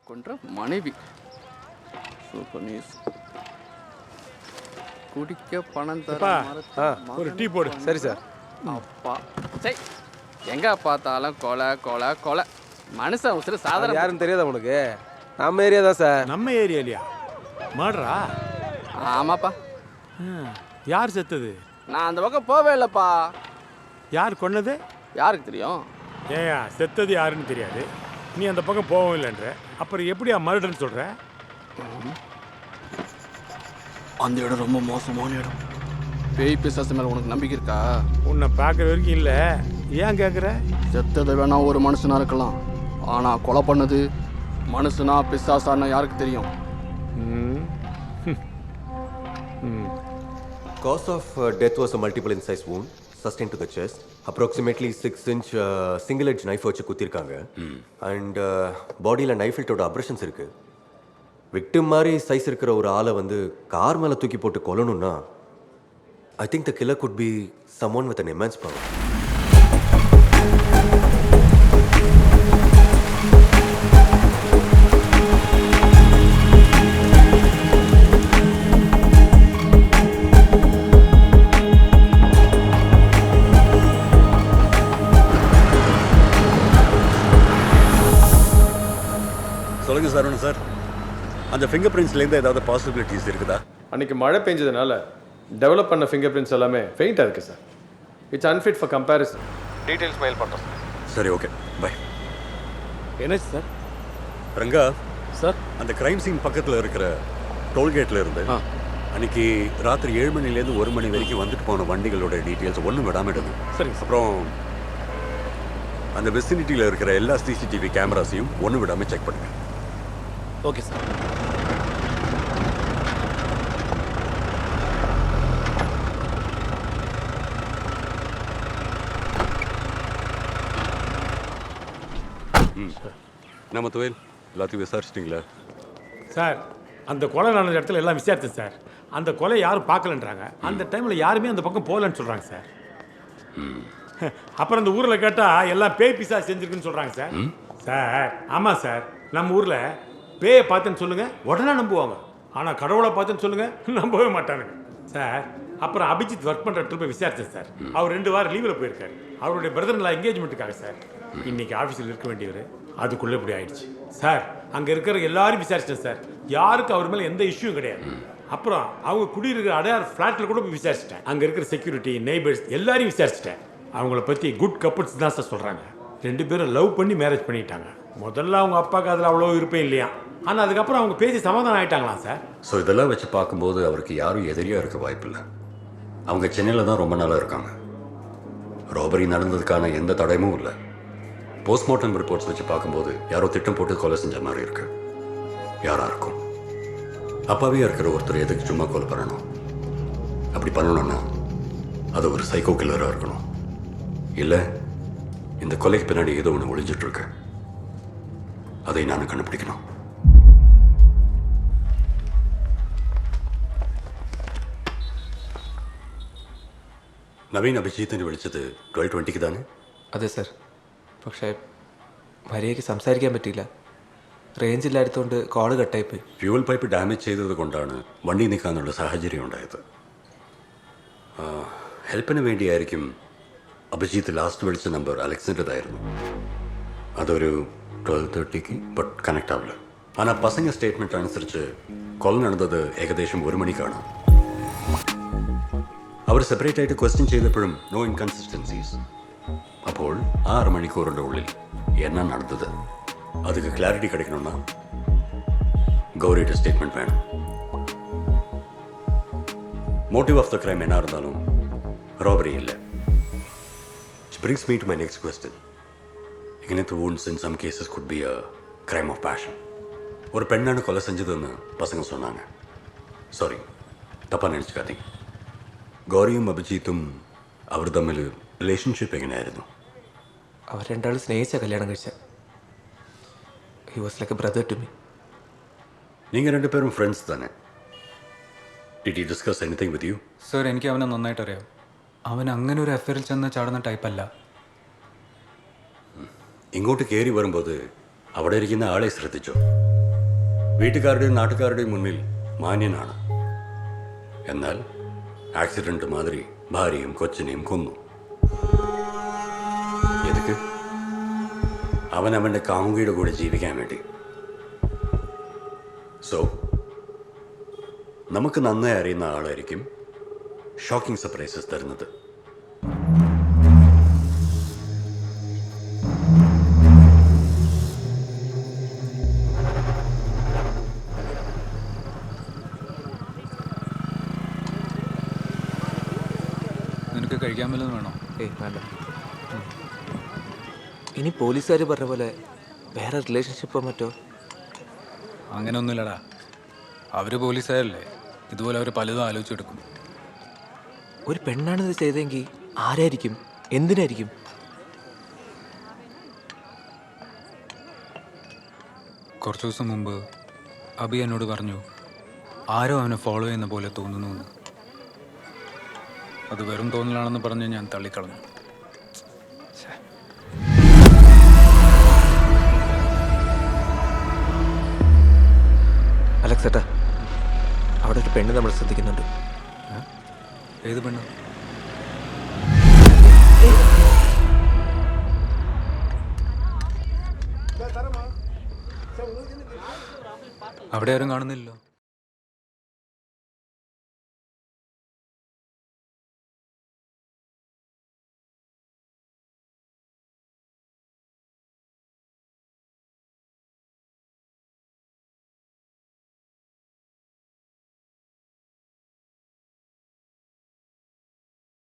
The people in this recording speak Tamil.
கொன்ற மனைவி. Super news. குடிக்க பணம் தர ஒரு டீ போடு. சரி சார். அப்பா சரி, எங்கே பார்த்தாலும் கொலை கொலை கொலை. மனுஷன் உசுறு சாதாரண. யாருன்னு தெரியாதா உனக்கு? நம்ம ஏரியா தான் சார். நம்ம ஏரியாலையா? மர்டரா? ஆமாப்பா. யார் செத்தது? நான் அந்த பக்கம் போவே இல்லைப்பா. யார் கொன்னது? யாருக்கு தெரியும்? ஏயா செத்தது யாருன்னு தெரியாது, நீ அந்த பக்கம் போகவும் இல்லைன்ற, அப்புறம் எப்படியா மர்டர்னு சொல்கிற? அந்த இடம் ரொம்ப மோசமான இடம். பேய் பிசாசு மேலே உனக்கு நம்பிக்கை இருக்கா? உன்னை பார்க்குற வரைக்கும் இல்லை. ஏன் கேட்குற? செத்ததை வேணா ஒரு மனுஷனாக இருக்கலாம், ஆனால் கொலை பண்ணது மனுஷனா பிசாசான்னு யாருக்கு தெரியும்? Cause of death was a multiple incised wound sustained to the chest. Approximately 6-inch single edge knife வச்சு குத்திருக்காங்க. அண்ட் பாடியில் நைஃப் ஹில்ட்டோட அப்ரஷன்ஸ் இருக்கு. விக்டிம் மாதிரி சைஸ் இருக்கிற ஒரு ஆளை வந்து கார் மேலே தூக்கி போட்டு கொல்லணும்னா I think the killer could be someone with an immense power. சொல்லுங்கள் சார். ஒன்று சார், அந்த ஃபிங்கர் பிரிண்ட்ஸ்லேருந்து ஏதாவது பாசிபிலிட்டிஸ் இருக்குதா? அன்றைக்கி மழை பெஞ்சதுனால டெவலப் பண்ண ஃபிங்கர் பிரிண்ட்ஸ் எல்லாமே ஃபெயிண்டாக இருக்குது sir. It's unfit for comparison. Details mail பண்ணுறோம் சார். சரி, ஓகே, பை. என்னாச்சு சார்? ரங்கா சார், அந்த கிரைம் சீன் பக்கத்தில் இருக்கிற டோல்கேட்டில் இருந்து அன்றைக்கி ராத்திரி 7 மணிலேருந்து 1 மணி வரைக்கும் வந்துட்டு போன வண்டிகளோட டீட்டெயில்ஸ் ஒன்றும் விடாமல் எடுங்க. சரிங்க. அப்புறம் அந்த விசினிட்டியில் இருக்கிற எல்லா சிசிடிவி கேமராஸையும் ஒன்றும் விடாமல் செக் பண்ணுங்கள். Okay sir. நம்ம துவைல் எல்லாத்தையும் விசாரிச்சிட்டிங்களா? சார், அந்த கொலை நடந்த இடத்துல எல்லாம் விசாரித்தேன் சார். அந்த கொலை யாரும் பார்க்கலன்றாங்க. அந்த டைமில் யாருமே அந்த பக்கம் போகலன்னு சொல்கிறாங்க சார். அப்புறம் அந்த ஊரில் கேட்டால் எல்லாம் பேய் பிசா செஞ்சுருக்குன்னு சொல்கிறாங்க சார். சார், ஆமாம் சார், நம்ம ஊரில் பேயை பார்த்தேன்னு சொல்லுங்கள் உடனே நம்புவாங்க, ஆனால் கடவுளை பார்த்தேன்னு சொல்லுங்கள் நம்பவே மாட்டானுங்க சார். அப்புறம் அபிஜித் ஒர்க் பண்ணுற இடத்துல போய் விசாரித்தேன் சார். அவர் 2 வாரம் லீவில் போயிருக்காரு, அவருடைய பிரதர்ல என்கேஜ்மெண்ட்டுக்காக சார். இன்னைக்கு ஆஃபீஸில் இருக்க வேண்டியவர் அதுக்குள்ளே இப்படி ஆயிடுச்சு சார். அங்கே இருக்கிற எல்லாரும் விசாரிச்சிட்டேன் சார், யாருக்கு அவர் மேலே எந்த இஷ்யூவும் கிடையாது. அப்புறம் அவங்க குடியிருக்கிற அடையார் ஃப்ளாட்டில் கூட போய் விசாரிச்சிட்டேன். அங்கே இருக்கிற செக்யூரிட்டி, நெய்பர்ஸ் எல்லாரையும் விசாரிச்சிட்டேன். அவங்கள பற்றி குட் கப்புள்ஸ் தான் சார் சொல்கிறாங்க. 2 பேரும் லவ் பண்ணி மேரேஜ் பண்ணிட்டாங்க. முதல்ல அவங்க அப்பாவுக்கு அதில் அவ்வளோ விருப்பம் இல்லையா, ஆனால் அதுக்கப்புறம் அவங்க பேசி சமாதானம் ஆகிட்டாங்களாம் சார். ஸோ இதெல்லாம் வச்சு பார்க்கும்போது அவருக்கு யாரும் எதிரியாக இருக்க வாய்ப்பில்லை. அவங்க சென்னையில் தான் ரொம்ப நாளாக இருக்காங்க. ராபரி நடந்ததுக்கான எந்த தடயமும் இல்லை. போஸ்ட்மார்ட்டம் ரிப்போர்ட்ஸ் வச்சு பார்க்கும்போது யாரோ திட்டம் போட்டு கொலை செஞ்ச மாதிரி இருக்கு. யாராக இருக்கும்? அப்பாவே இருக்கிற ஒருத்தர் எதுக்கு சும்மா கொலை பண்ணணும்? அப்படி பண்ணணும்னா அது ஒரு சைக்கோ கில்லராக இருக்கணும். இல்லை, இந்த கொலைக்கு பின்னாடி ஏதோ ஒன்று ஒளிஞ்சிட்ருக்கு. அதை நான் கண்டுபிடிக்கணும். നവീൻ അഭിജിത്തിന് വിളിച്ചത് 12:20 താനെ? അതെ സർ, പക്ഷേ മര്യാദയ്ക്ക് സംസാരിക്കാൻ പറ്റിയില്ല. റേഞ്ച് ഇല്ലാത്തതുകൊണ്ട് കോള് കട്ടായിപ്പോയി. ഫ്യൂവൽ പൈപ്പ് ഡാമേജ് ചെയ്തത് കൊണ്ടാണ് വണ്ടി നിൽക്കാനുള്ള സാഹചര്യം ഉണ്ടായത്. ഹെൽപ്പിന് വേണ്ടിയായിരിക്കും അഭിജിത്ത് ലാസ്റ്റ് വിളിച്ച നമ്പർ അലക്സിൻ്റെതായിരുന്നു. അതൊരു 12:30ക്ക് ബട്ട് കണക്ട് ആവില്ല. ஆனால் பசங்க ஸ்டேட்மெண்ட் അനുസരിച്ച് கொலை நடந்தது ഏകദേശം 1 മണിക്കാണ്. അവർ സെപ്പറേറ്റ് ആയിട്ട് ക്വസ്റ്റ്യൻ ചെയ്തപ്പോഴും നോ ഇൻകൺസിസ്റ്റൻസീസ്. അപ്പോൾ 6 മണിക്കൂറിൻ്റെ ഉള്ളിൽ എന്നാ നടന്നത് அதுக்கு கிளாரிட்டி கிடைக்கணும்னா கௌரியோட ஸ்டேட்மெண்ட் வேணும். மோட்டிவ் ஆஃப் த கிரைம் என்ன இருந்தாலும் ராபரி இல்லை. Which brings me to my next question. இங்கனத்து wounds in some cases could be a crime of passion. ஒரு பெண்ணான கொலை செஞ்சதுன்னு பசங்க சொன்னாங்க. சாரி, தப்பாக நினச்சிக்காதீங்க. ഗൗരിയും അഭിജിത്തും അവർ തമ്മിൽ റിലേഷൻഷിപ്പ് എങ്ങനെയായിരുന്നു? അവർ രണ്ടാളും സ്നേഹിച്ച കല്യാണം കഴിച്ച. He was like a brother to me. നിങ്ങൾ 2 പേരും ഫ്രണ്ട്സ് തന്നെ. Did he discuss anything with you? Sir, എനിക്ക് അവനെ നന്നായിട്ട് അറിയാം. അവൻ അങ്ങനെ ഒരു അഫയറിൽ ചെന്ന് ചാടുന്ന ടൈപ്പല്ല. ഇങ്ങോട്ട് കയറി വരുമ്പോൾ അവിടെ ഇരിക്കുന്ന ആളെ ശ്രദ്ധിച്ചോ? വീട്ടുകാരുടെയും നാട്ടുകാരുടെയും മുന്നിൽ മാന്യനാണ്. എന്നാൽ ആക്സിഡന്റ് മാതിരി ഭാര്യയും കൊച്ചിനെയും കൊന്നു. എതുക്ക്? അവൻ അവൻ്റെ കാമുകിയുടെ കൂടെ ജീവിക്കാൻ വേണ്ടി. സോ നമുക്ക് നന്നായി അറിയുന്ന ആളായിരിക്കും ഷോക്കിംഗ് സർപ്രൈസസ് തരുന്നത്. നിനക്ക് കഴിക്കാൻ വല്ലതും വേണോ? ഏയ് വേണ്ട. ഇനി പോലീസുകാർ പറഞ്ഞ പോലെ വേറെ റിലേഷൻഷിപ്പോ മറ്റോ? അങ്ങനെയൊന്നുമില്ലടാ. അവർ പോലീസുകാരല്ലേ, ഇതുപോലെ അവർ പലതും ആലോചിച്ചെടുക്കും. ഒരു പെണ്ണാണിത് ചെയ്തെങ്കിൽ ആരായിരിക്കും, എന്തിനായിരിക്കും? കുറച്ച് ദിവസം മുമ്പ് അബി എന്നോട് പറഞ്ഞു ആരോ അവനെ ഫോളോ ചെയ്യുന്ന പോലെ തോന്നുന്നു എന്ന്. അത് വെറും തോന്നലാണെന്ന് പറഞ്ഞ് ഞാൻ തള്ളിക്കളഞ്ഞു. അലക്സേട്ടാ, അവിടെ ഒരു പെണ്ണ് നമ്മൾ ശ്രദ്ധിക്കുന്നുണ്ട്. ഏത് പെണ്ണ്? അവിടെ ആരും കാണുന്നില്ലല്ലോ.